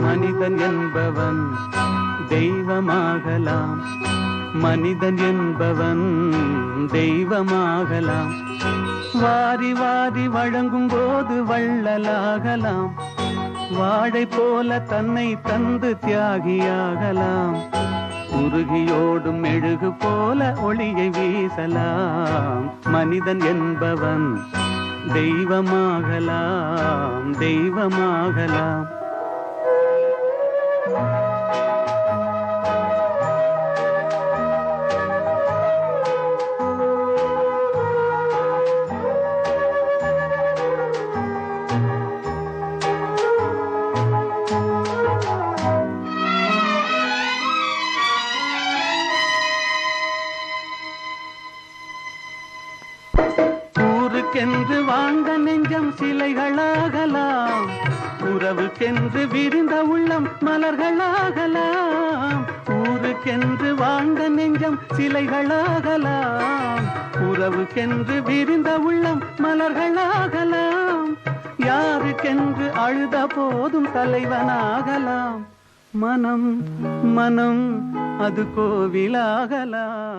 மனிதன் என்பவன் தெய்வமாகலாம், மனிதன் என்பவன் தெய்வமாகலாம். வாரி வாரி வழங்கும் போது வள்ளலாகலாம், வாழை போல தன்னை தந்து தியாகியாகலாம். உருகியோடும் மெழுகு போல ஒளியை வீசலாம். மனிதன் என்பவன் தெய்வமாகலாம், தெய்வமாகலாம். ஊருக்கென்று வாழ்ந்த நெஞ்சம் சிலைகளாகலாம், உறவுக்கென்று விரிந்த உள்ளம் மலர்களாகலாம். ஊருக்கென்று வாழ்ந்த நெஞ்சம் சிலைகளாகலாம், உறவுக்கென்று விரிந்த உள்ளம் மலர்களாகலாம். யாருக்கென்று அழுத போதும் தலைவனாகலாம். மனம் மனம் அது கோவிலாகலாம்.